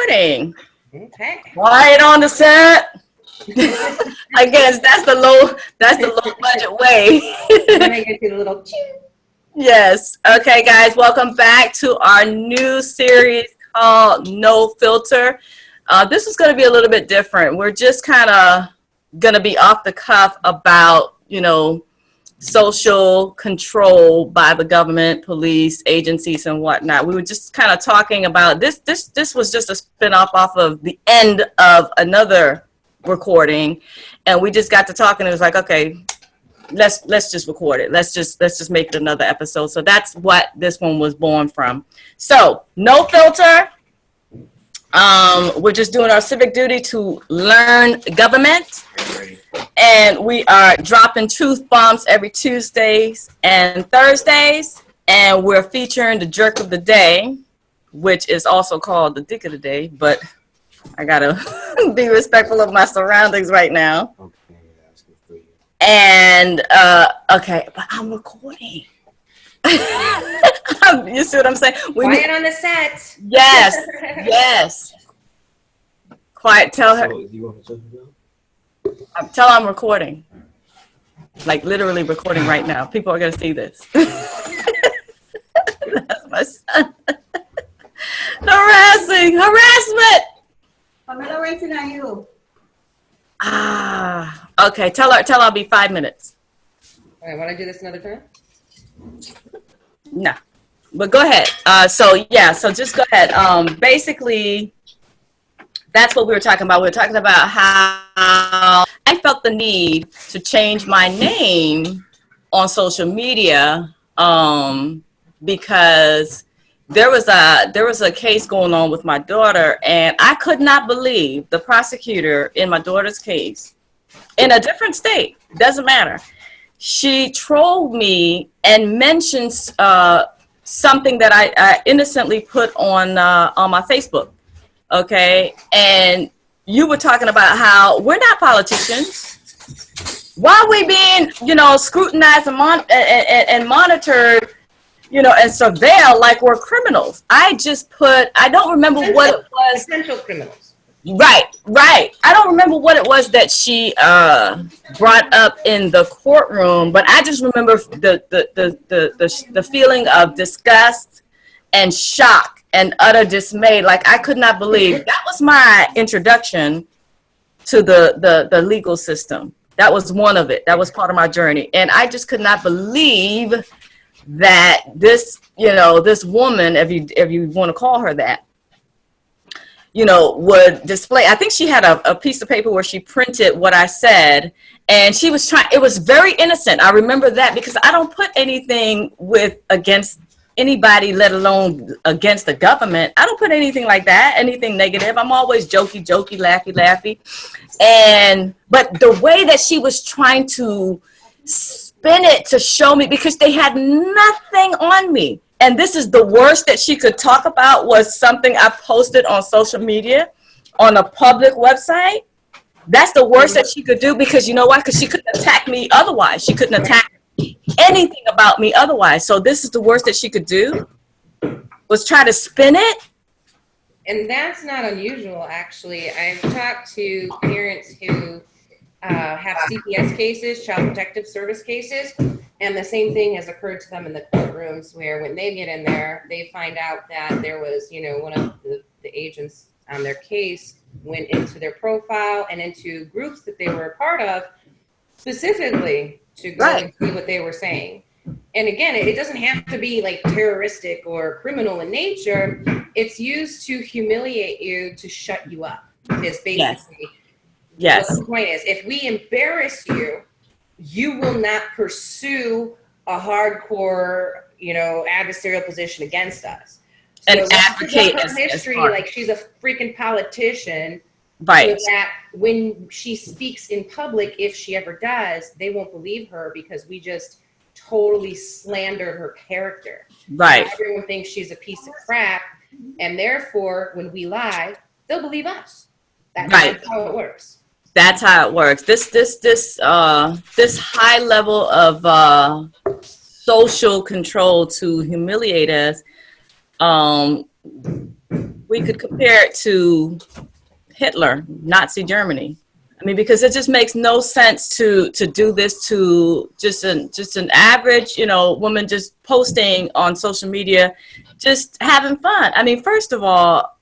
recording. Okay. Quiet on the set. I guess that's the low budget way. Then I get to the little choo. Yes. Okay, guys, welcome back to our new series called No Filter. This is going to be a little bit different. We're just kind of going to be off the cuff about, social control by the government, police, agencies, and whatnot. We were just kind of talking about this. This was just a spinoff off of the end of another recording, and we just got to talking. And it was like, okay, let's just record it. Let's just make it another episode. So that's what this one was born from. So no filter. We're just doing our civic duty to learn government. And we are dropping truth bombs every Tuesdays and Thursdays. And we're featuring the jerk of the day, which is also called the dick of the day. But I got to be respectful of my surroundings right now. Okay, that's good for you. And, okay, but I'm recording. You see what I'm saying? Quiet on the set. Yes, yes. Quiet, tell her. So, you want to talk about? Tell her I'm recording. Like literally recording right now. People are going to see this. That's my son. Harassment. Okay. Tell her I'll be 5 minutes. All right, want to do this another time? No. But go ahead. So just go ahead. Basically, that's what we were talking about. We were talking about how I felt the need to change my name on social media because there was a case going on with my daughter, and I could not believe the prosecutor in my daughter's case in a different state. Doesn't matter. She trolled me and mentioned something that I innocently put on my Facebook. Okay, and you were talking about how we're not politicians. Why are we being, scrutinized and monitored, and surveilled like we're criminals? I don't remember what it was. Potential criminals. Right. I don't remember what it was that she brought up in the courtroom, but I just remember the feeling of disgust and shock and utter dismay. Like I could not believe that was my introduction to the legal system. That was one of it. That was part of my journey, and I just could not believe that this woman, if you want to call her that, would display. I think she had a piece of paper where she printed what I said, and she was trying. It was very innocent. I remember that because I don't put anything against anybody, let alone against the government. I don't put anything like that, anything negative. I'm always jokey, laughy. But the way that she was trying to spin it to show me, because they had nothing on me. And this is the worst that she could talk about, was something I posted on social media on a public website. That's the worst that she could do, because you know why? Because she couldn't attack me otherwise. She couldn't attack anything about me otherwise. So this is the worst that she could do, was try to spin it. And that's not unusual, actually. I've talked to parents who have CPS cases, Child Protective Service cases, and the same thing has occurred to them in the courtrooms, where when they get in there, they find out that there was, one of the agents on their case went into their profile and into groups that they were a part of, specifically to go and see what they were saying. And again, it doesn't have to be like terroristic or criminal in nature. It's used to humiliate you, to shut you up. Is basically what the point is. If we embarrass you, you will not pursue a hardcore, adversarial position against us. So and advocate her history like she's a freaking politician. Right. So that when she speaks in public, if she ever does, they won't believe her because we just totally slandered her character. Right. Now everyone thinks she's a piece of crap, and therefore, when we lie, they'll believe us. That's how it works. That's how it works. This high level of social control to humiliate us we could compare it to Hitler, Nazi Germany. I mean, because it just makes no sense to do this to just an average, woman just posting on social media, just having fun. I mean, first of all,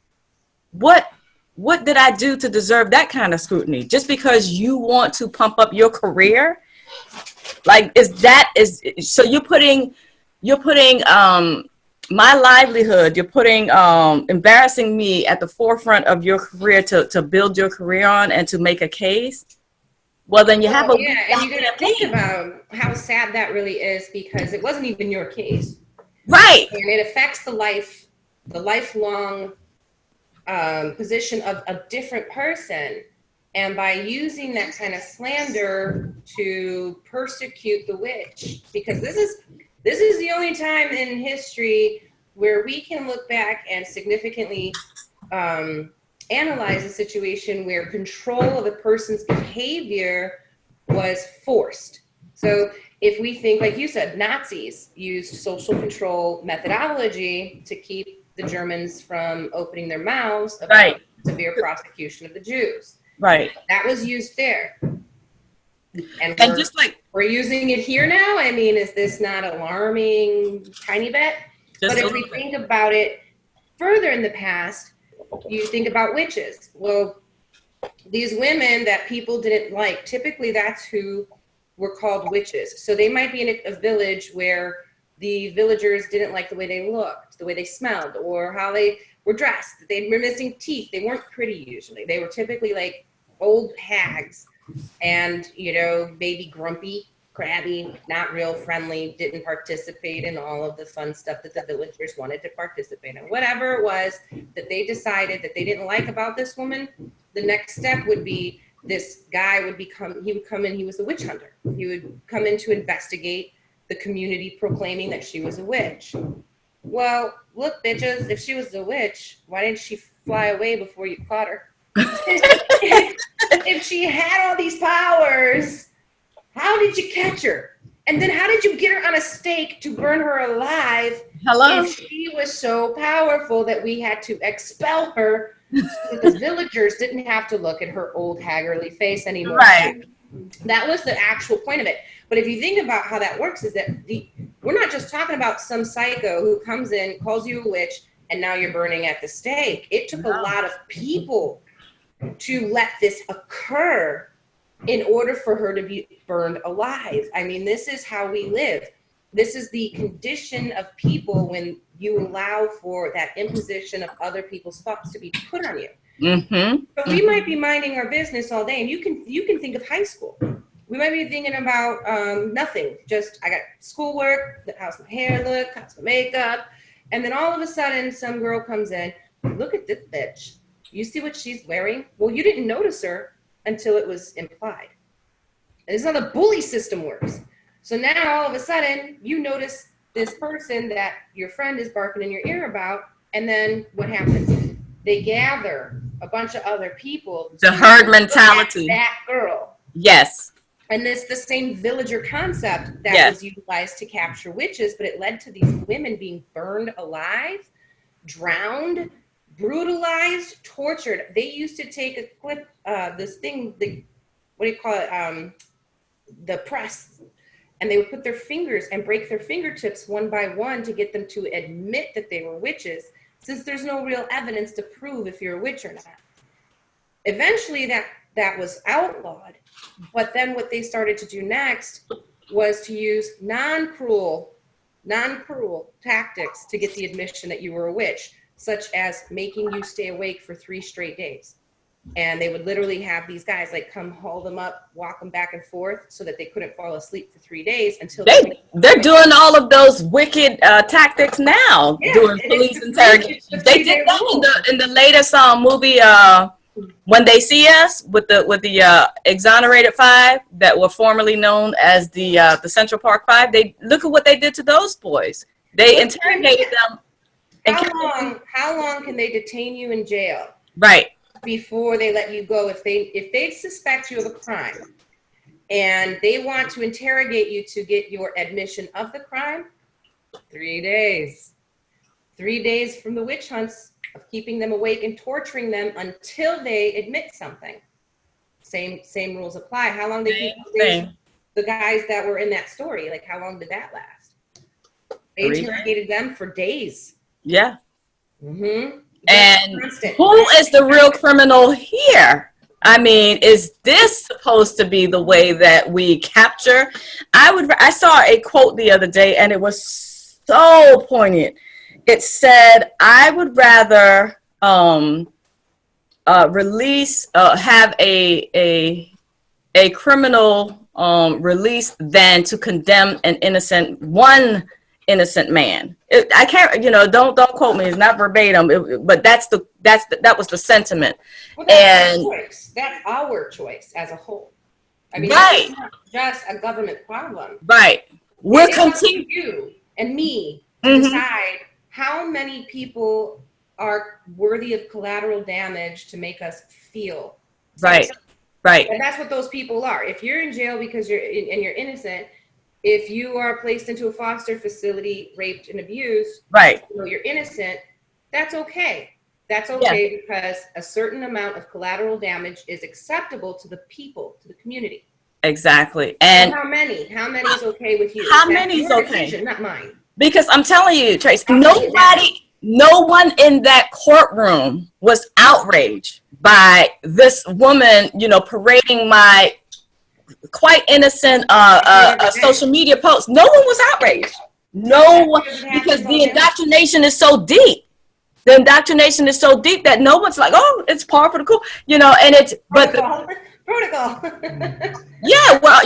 what did I do to deserve that kind of scrutiny? Just because you want to pump up your career, like so you're putting my livelihood, you're putting embarrassing me at the forefront of your career to build your career on and to make a case. Well, then you have a yeah, and you got to think about how sad that really is, because it wasn't even your case, right? And it affects the lifelong position of a different person. And by using that kind of slander to persecute the witch, because this is the only time in history where we can look back and significantly analyze a situation where control of a person's behavior was forced. So if we think, like you said, Nazis used social control methodology to keep the Germans from opening their mouths about right. severe prosecution of the Jews. Right. That was used there. And just like we're using it here now. I mean, is this not alarming tiny bit? But if we think about it further in the past, you think about witches. Well, these women that people didn't like, typically that's who were called witches. So they might be in a village where the villagers didn't like the way they looked, the way they smelled, or how they were dressed. They were missing teeth. They weren't pretty usually. They were typically like old hags and, maybe grumpy, crabby, not real friendly, didn't participate in all of the fun stuff that the villagers wanted to participate in. Whatever it was that they decided that they didn't like about this woman, the next step would be this guy would come in, he was a witch hunter. He would come in to investigate the community proclaiming that she was a witch. Well, look, bitches, if she was a witch, why didn't she fly away before you caught her? If she had all these powers, how did you catch her? And then how did you get her on a stake to burn her alive? Hello? If she was so powerful that we had to expel her so that the villagers didn't have to look at her old haggardly face anymore. Right. That was the actual point of it. But if you think about how that works, is that we're not just talking about some psycho who comes in, calls you a witch, and now you're burning at the stake. It took a lot of people to let this occur in order for her to be burned alive. I mean, this is how we live. This is the condition of people when you allow for that imposition of other people's thoughts to be put on you. Mm-hmm. But we might be minding our business all day, and you can think of high school. We might be thinking about nothing. Just, I got schoolwork, how's my hair look, how's my makeup, and then all of a sudden some girl comes in, look at this bitch. You see what she's wearing? Well, you didn't notice her until it was implied. And this is how the bully system works. So now all of a sudden you notice this person that your friend is barking in your ear about, and then what happens? They gather a bunch of other people. The herd mentality. That girl. Yes. And it's the same villager concept that was utilized to capture witches, but it led to these women being burned alive, drowned, brutalized, tortured. They used to take a clip, this thing, what do you call it? The press. And they would put their fingers and break their fingertips one by one to get them to admit that they were witches, since there's no real evidence to prove if you're a witch or not. Eventually that was outlawed, but then what they started to do next was to use non-cruel tactics to get the admission that you were a witch, such as making you stay awake for 3 straight days. And they would literally have these guys like come haul them up, walk them back and forth so that they couldn't fall asleep for 3 days until they're doing all of those wicked tactics now, doing police interrogations. They did that in the latest movie When They See Us with the exonerated 5 that were formerly known as the Central Park 5. They look at what they did to those boys. They interrogated them. How long can they detain you in jail? Right. Before they let you go, if they suspect you of a crime and they want to interrogate you to get your admission of the crime, 3 days. 3 days from the witch hunts, of keeping them awake and torturing them until they admit something. Same rules apply. How long did the guys that were in that story, like how long did that last? They interrogated them for days. Yeah. Mm-hmm. And who is the real criminal here? I mean, is this supposed to be the way that we capture? I saw a quote the other day, and it was so poignant. It said, I would rather have a criminal released than to condemn one innocent man. I can't, don't quote me. It's not verbatim, but that was the sentiment. Well, that's our choice. That's our choice as a whole. I mean, right. It's not just a government problem. Right. We're continuing. You and me mm-hmm. decide how many people are worthy of collateral damage to make us feel. Right. Right. And that's what those people are. If you're in jail because you're innocent, if you are placed into a foster facility, raped and abused, right? You're innocent. That's okay. That's okay because a certain amount of collateral damage is acceptable to the people, to the community. Exactly. And how many? How many is okay with you? How many is okay? Decision, not mine. Because I'm telling you, Trace, no one in that courtroom was outraged by this woman, parading my quite innocent social media posts. No one was outraged. No one, because the indoctrination is so deep. The indoctrination is so deep that no one's like, oh, it's par for the course, and it's protocol. Yeah, well,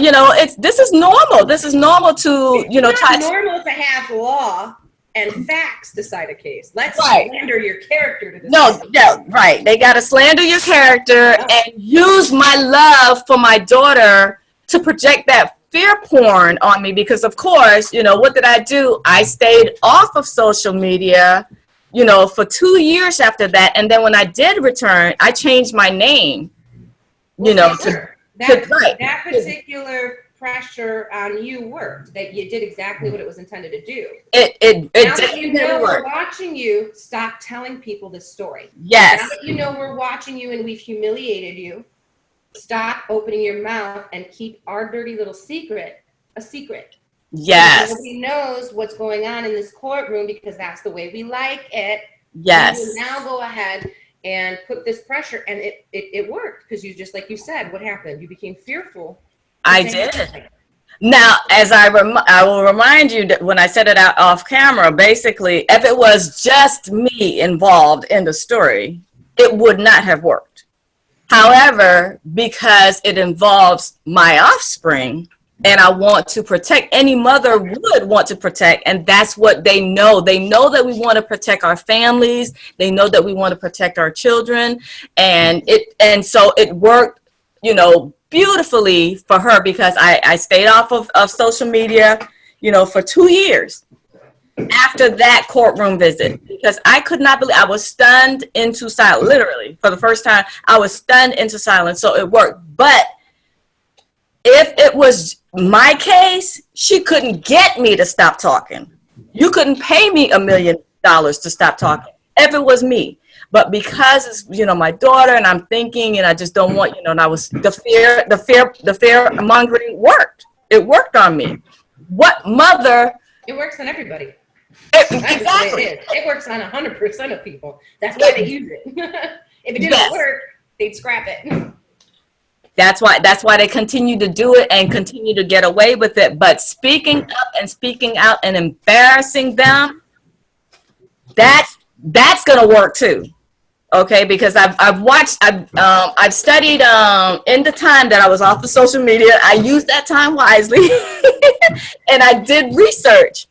this is normal. This is normal to, it's normal to have law and facts decide a case. Let's slander your character to decide. Right. They got to slander your character and use my love for my daughter to project that fear porn on me because, of course, what did I do? I stayed off of social media, for 2 years after that. And then when I did return, I changed my name, that particular pressure on you worked, that you did exactly what it was intended to do. It now that we're watching you, stop telling people this story. Yes. Now that we're watching you and we've humiliated you, stop opening your mouth and keep our dirty little secret a secret. Yes. Nobody knows what's going on in this courtroom because that's the way we like it. Yes. You now go ahead and put this pressure, and it worked because you, just like you said, what happened? You became fearful. I did. Now, as I will remind you that when I said it out off camera, basically, if it was just me involved in the story, it would not have worked. However, because it involves my offspring, and I want to protect, any mother would want to protect, and that's what they know. They know that we want to protect our families. They know that we want to protect our children, and so it worked, beautifully for her because I stayed off of social media, for 2 years after that courtroom visit because I could not believe, I was stunned into silence, literally for the first time. I was stunned into silence, so it worked. But if it was my case, she couldn't get me to stop talking. You couldn't pay me $1 million to stop talking if it was me. But because it's, my daughter and I'm thinking and I just don't want, and I was, the fear-mongering worked. It worked on me. What mother? It works on everybody. Exactly. It works on 100% of people. That's why they use it. If it didn't work, they'd scrap it. That's why they continue to do it and continue to get away with it. But speaking up and speaking out and embarrassing them, that's gonna work too. Okay, because I've studied in the time that I was off of social media. I used that time wisely, and I did research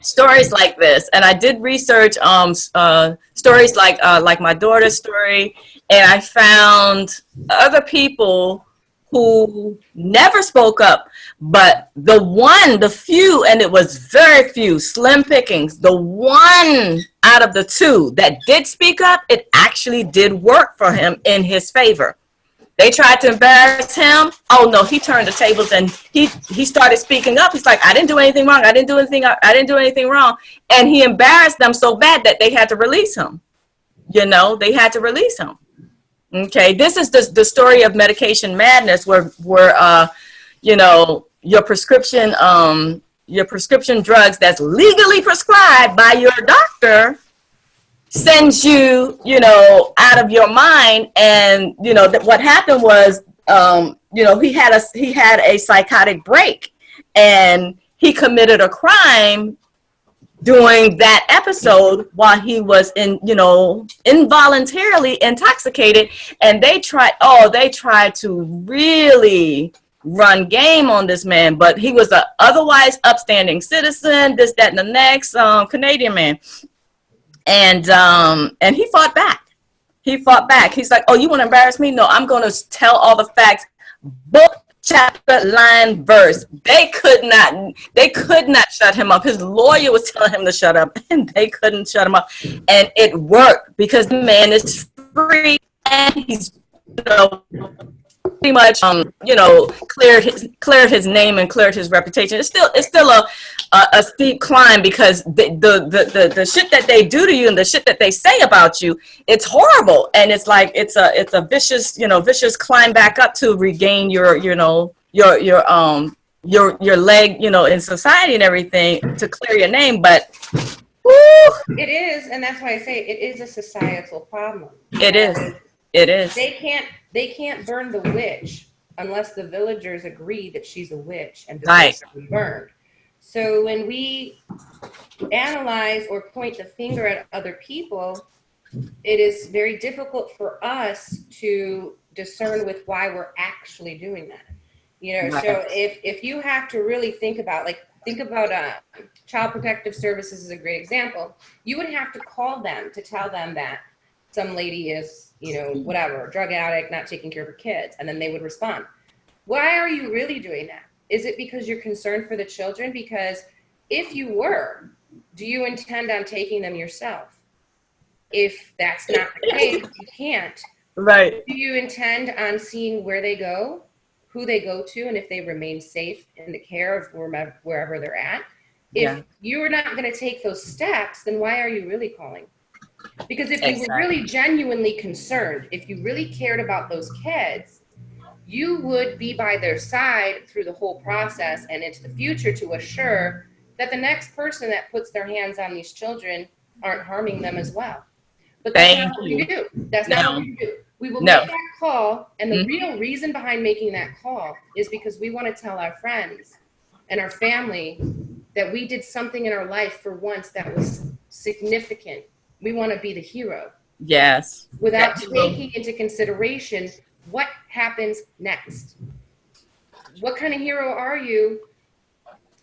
stories like this, and I did research stories like my daughter's story, and I found other people who never spoke up, but the few, and it was very few, slim pickings, the one out of the two that did speak up, it actually did work for him in his favor. They tried to embarrass him. Oh no, he turned the tables and he started speaking up. He's like, I didn't do anything wrong. I didn't do anything wrong. And he embarrassed them so bad that they had to release him. You know, they had to release him. Okay, this is the story of medication madness, where you know, your prescription drugs that's legally prescribed by your doctor sends you, you know, out of your mind. And you know what happened was, you know, he had a psychotic break, and he committed a crime during that episode while he was involuntarily intoxicated. And they tried to really run game on this man, but he was a otherwise upstanding citizen, this, that, and the next, Canadian man. And he fought back. He's like, oh, you want to embarrass me? No, I'm going to tell all the facts, book, chapter, line, verse. They could not shut him up. His lawyer was telling him to shut up, and they couldn't shut him up. And it worked, because the man is free, and he's, you know, pretty much cleared his name and cleared his reputation. It's still a steep climb, because the shit that they do to you and the shit that they say about you, it's horrible. And it's like it's a vicious climb back up to regain your leg, you know, in society and everything, to clear your name. But woo, it is, and that's why I say it is a societal problem. It is. They can't burn the witch unless the villagers agree that she's a witch and right. deserves to be burned. So when we analyze or point the finger at other people, it is very difficult for us to discern with why we're actually doing that. You know, right. So if you have to really think about Child Protective Services is a great example. You would have to call them to tell them that some lady is, you know, whatever, drug addict, not taking care of her kids. And then they would respond. Why are you really doing that? Is it because you're concerned for the children? Because if you were, do you intend on taking them yourself? If that's not the case, you can't. Right. Do you intend on seeing where they go, who they go to, and if they remain safe in the care of wherever they're at? If you're not going to take those steps, then why are you really calling? Because if you were really genuinely concerned, if you really cared about those kids, you would be by their side through the whole process and into the future to assure that the next person that puts their hands on these children aren't harming them as well. But that's not what we do. That's not what we do. We will make that call, and the real reason behind making that call is because we want to tell our friends and our family that we did something in our life for once that was significant. We want to be the hero. Yes. Without taking into consideration what happens next. What kind of hero are you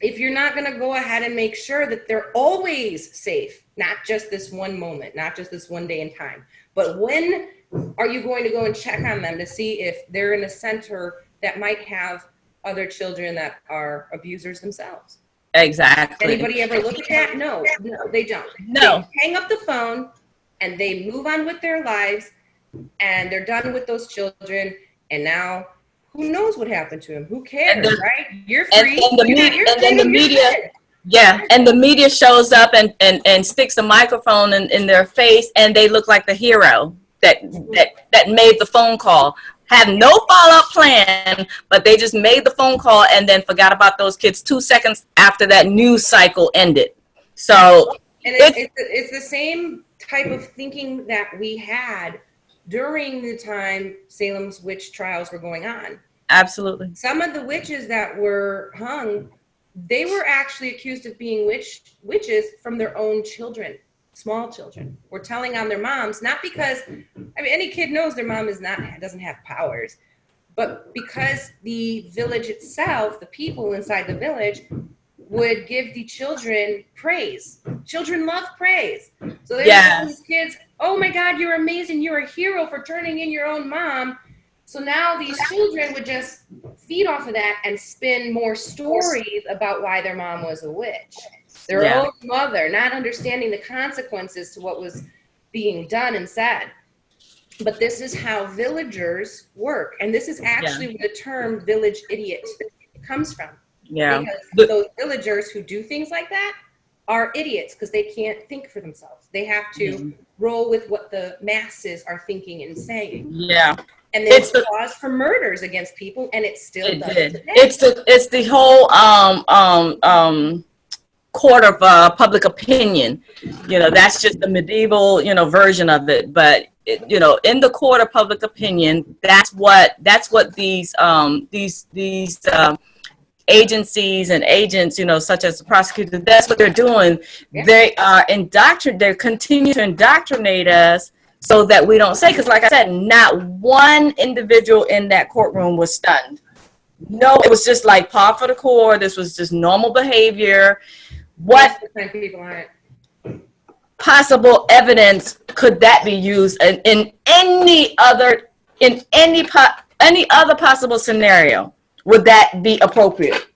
if you're not going to go ahead and make sure that they're always safe, not just this one moment, not just this one day in time, but when are you going to go and check on them to see if they're in a center that might have other children that are abusers themselves? Exactly. Anybody ever look at that? No, they don't. No. They hang up the phone and they move on with their lives, and they're done with those children. And now, who knows what happened to him? Who cares, right? You're free. And the media, yeah, and the media shows up and sticks a microphone in their face, and they look like the hero that made the phone call. Have no follow-up plan, but they just made the phone call and then forgot about those kids 2 seconds after that news cycle ended. So it's the same type of thinking that we had during the time Salem's witch trials were going on. Absolutely. Some of the witches that were hung, they were actually accused of being witches from their own children. Small children were telling on their moms, not because, I mean, any kid knows their mom doesn't have powers, but because the village itself, the people inside the village, would give the children praise. Children love praise. So they were telling these kids, oh my God, you're amazing. You're a hero for turning in your own mom. So now these children would just feed off of that and spin more stories about why their mom was a witch. Their own mother, not understanding the consequences to what was being done and said. But this is how villagers work. And this is actually where the term village idiot comes from. Yeah. Because those villagers who do things like that are idiots because they can't think for themselves. They have to roll with what the masses are thinking and saying. Yeah. And then it's cause for murders against people, and it still does today. It's the whole court of public opinion. You know, that's just the medieval, you know, version of it. But you know, in the court of public opinion, that's what these agencies and agents, you know, such as the prosecutor, that's what they're doing. Yeah. They are they're continuing to indoctrinate us so that we don't say, because like I said, not one individual in that courtroom was stunned. No, it was just like par for the course. This was just normal behavior. What possible evidence could that be used in any other possible scenario? Would that be appropriate?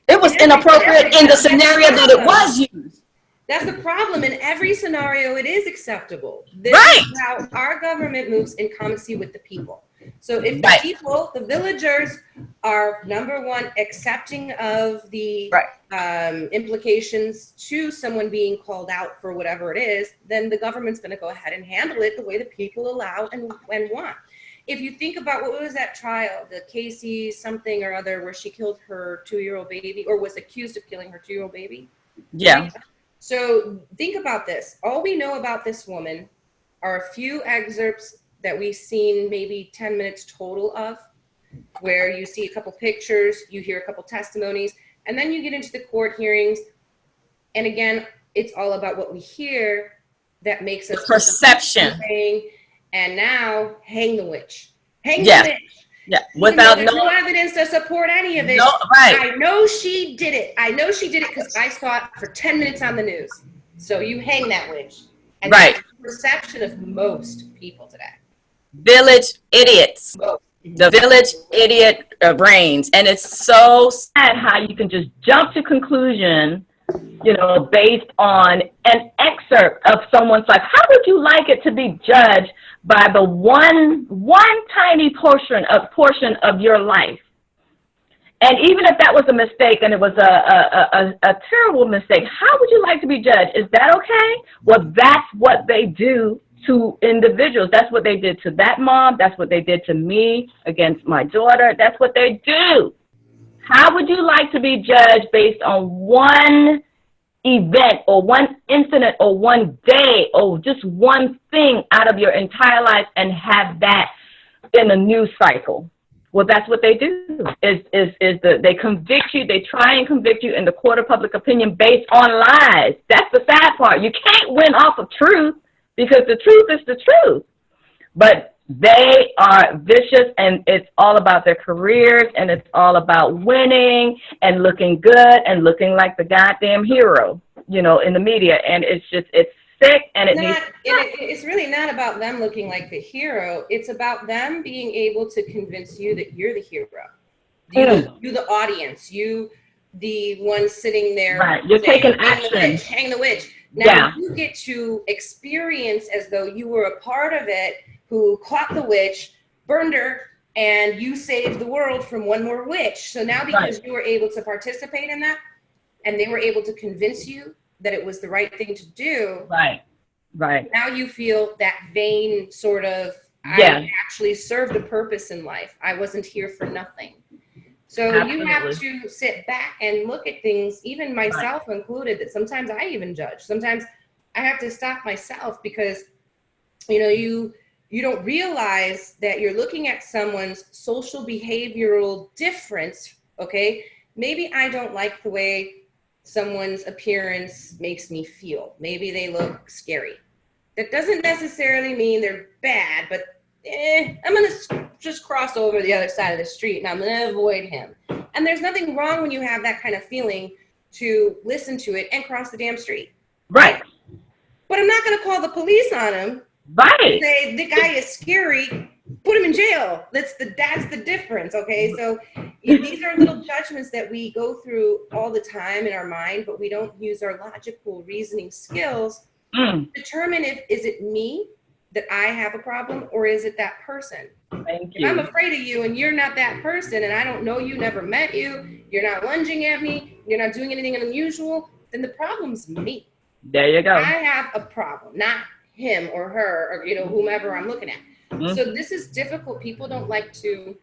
It was inappropriate in the scenario that it was used. That's the problem. In every scenario, it is acceptable. This Right. is how our government moves in common with the people. So if the people, the villagers, are number one accepting of the implications to someone being called out for whatever it is, then the government's going to go ahead and handle it the way the people allow and want. If you think about what was that trial, the Casey something or other, where she killed her 2-year-old baby, or was accused of killing her 2-year-old baby. Yeah. So think about this. All we know about this woman are a few excerpts that we've seen, maybe 10 minutes total of, where you see a couple pictures, you hear a couple testimonies, and then you get into the court hearings. And again, it's all about what we hear that makes us perception. And now, hang the witch. Hang Yeah. the witch. Yeah. Without no evidence to support any of it. No, right. I know she did it. I know she did it because I saw it for 10 minutes on the news. So you hang that witch. And Right. that's the perception of most people today. Village idiots. The village idiot brains. And it's so sad how you can just jump to conclusion, you know, based on an excerpt of someone's life. How would you like it to be judged by the one tiny portion of your life? And even if that was a mistake and it was a terrible mistake, how would you like to be judged? Is that okay? Well, that's what they do to individuals. That's what they did to that mom. That's what they did to me against my daughter. That's what they do. How would you like to be judged based on one event or one incident or one day or just one thing out of your entire life and have that in a news cycle? Well, that's what they do. They convict you. They try and convict you in the court of public opinion based on lies. That's the sad part. You can't win off of truth because the truth is the truth. But they are vicious, and it's all about their careers, and it's all about winning and looking good and looking like the goddamn hero, you know, in the media. And it's sick, and it's really not about them looking like the hero. It's about them being able to convince you that you're the hero. You the audience, you the one sitting there. Right, you're saying, taking action. Hang the witch. Now you get to experience as though you were a part of it, who caught the witch, burned her, and you saved the world from one more witch. So now because you were able to participate in that, and they were able to convince you that it was the right thing to do. Right. Now you feel that vain sort of, I actually served a purpose in life. I wasn't here for nothing. So you have to sit back and look at things, even myself included, that sometimes I even judge. Sometimes I have to stop myself because, you know, you don't realize that you're looking at someone's social behavioral difference, okay? Maybe I don't like the way someone's appearance makes me feel. Maybe they look scary. That doesn't necessarily mean they're bad, but I'm going to just cross over the other side of the street and I'm going to avoid him. And there's nothing wrong when you have that kind of feeling to listen to it and cross the damn street. Right. But I'm not going to call the police on him. Right. Say the guy is scary, put him in jail. That's the difference, okay? So these are little judgments that we go through all the time in our mind, but we don't use our logical reasoning skills to determine is it me that I have a problem, or is it that person? Thank you. If I'm afraid of you and you're not that person, and I don't know you, never met you, you're not lunging at me, you're not doing anything unusual, then the problem's me. There you go. I have a problem, not him or her or, you know, whomever I'm looking at. Mm-hmm. So this is difficult. People don't like to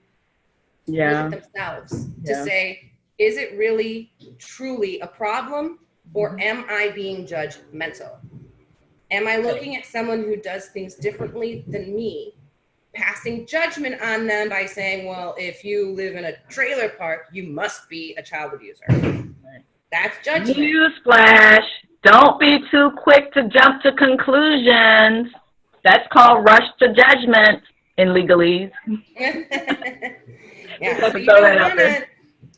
look at themselves to say, is it really truly a problem, or am I being judgmental? Am I looking at someone who does things differently than me, passing judgment on them by saying, well, if you live in a trailer park, you must be a child abuser. That's judgment. Newsflash. Don't be too quick to jump to conclusions. That's called rush to judgment in legalese. Yeah, so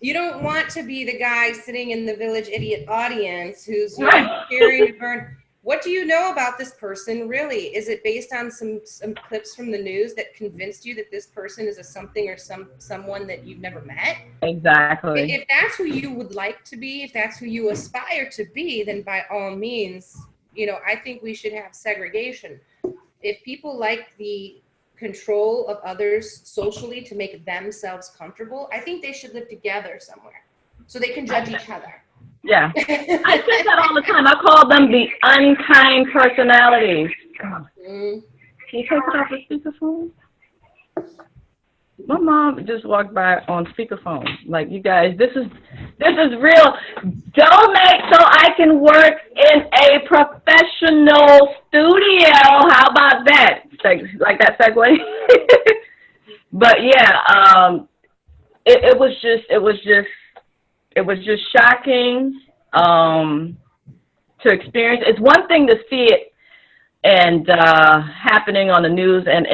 you don't want to be the guy sitting in the village idiot audience who's carrying a burn. What do you know about this person, really? Is it based on some clips from the news that convinced you that this person is a something or someone that you've never met? Exactly. If that's who you would like to be, if that's who you aspire to be, then by all means, you know, I think we should have segregation. If people like the control of others socially to make themselves comfortable, I think they should live together somewhere so they can judge each other. Yeah. I say that all the time. I call them the unkind personalities. Can you take it off the speakerphone? My mom just walked by on speakerphone. Like, you guys, this is real. Donate so I can work in a professional studio. How about that? Like that segue? But yeah, it was just shocking to experience. It's one thing to see it and happening on the news, and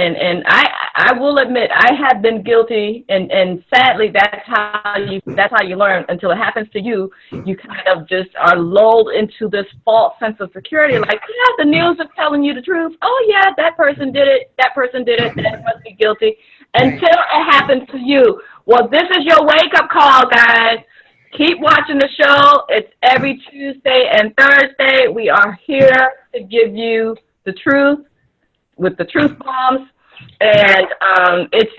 I will admit I have been guilty, and sadly that's how you learn. Until it happens to you, you kind of just are lulled into this false sense of security, like, yeah, the news is telling you the truth. Oh yeah, that person did it, that must be guilty, until it happens to you. Well, this is your wake-up call, guys. Keep watching the show. It's every Tuesday and Thursday. We are here to give you the truth with the truth bombs, and it's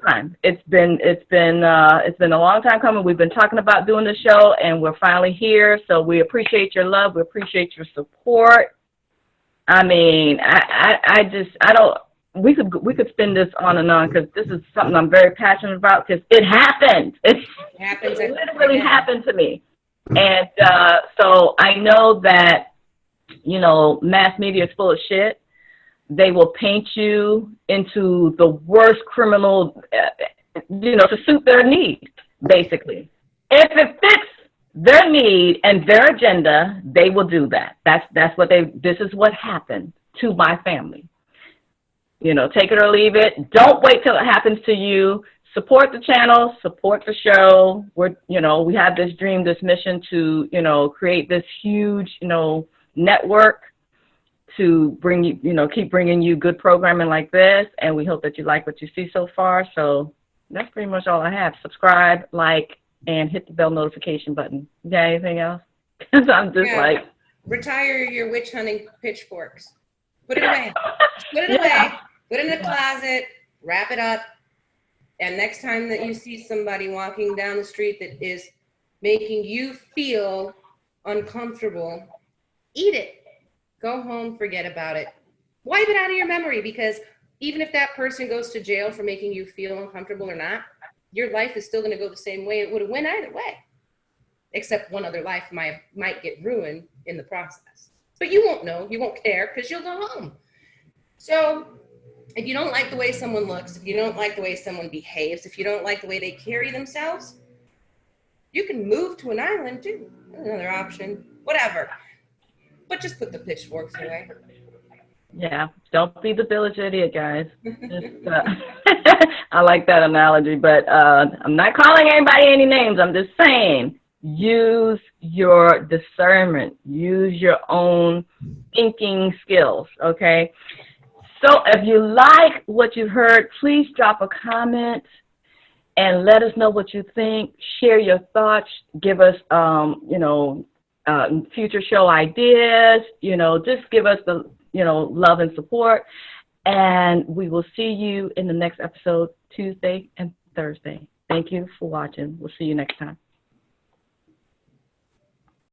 time. It's been a long time coming. We've been talking about doing the show, and we're finally here. So we appreciate your love. We appreciate your support. I mean, we could spin this on and on, because this is something I'm very passionate about, because it happened. It literally happened to me. And so I know that, you know, mass media is full of shit. They will paint you into the worst criminal, to suit their need, basically. If it fits their need and their agenda, they will do that. This is what happened to my family. You know, take it or leave it. Don't wait till it happens to you. Support the channel, support the show. We have this dream, this mission to, create this huge, network to bring you, keep bringing you good programming like this. And we hope that you like what you see so far. So that's pretty much all I have. Subscribe, like, and hit the bell notification button. You got anything else? Because I'm just retire your witch hunting pitchforks. Put it away. Put it away. Put it in the closet. Wrap it up. And next time that you see somebody walking down the street that is making you feel uncomfortable, eat it. Go home, forget about it. Wipe it out of your memory, because even if that person goes to jail for making you feel uncomfortable or not, your life is still going to go the same way it would have went either way. Except one other life might get ruined in the process. But you won't know. You won't care, because you'll go home. So if you don't like the way someone looks, if you don't like the way someone behaves, if you don't like the way they carry themselves, you can move to an island too. Another option. Whatever. But just put the pitchforks away. Yeah, don't be the village idiot, guys. I like that analogy, but I'm not calling anybody any names. I'm just saying, use your discernment. Use your own thinking skills, okay? So if you like what you heard, please drop a comment and let us know what you think. Share your thoughts. Give us, future show ideas. Just give us the, love and support. And we will see you in the next episode, Tuesday and Thursday. Thank you for watching. We'll see you next time.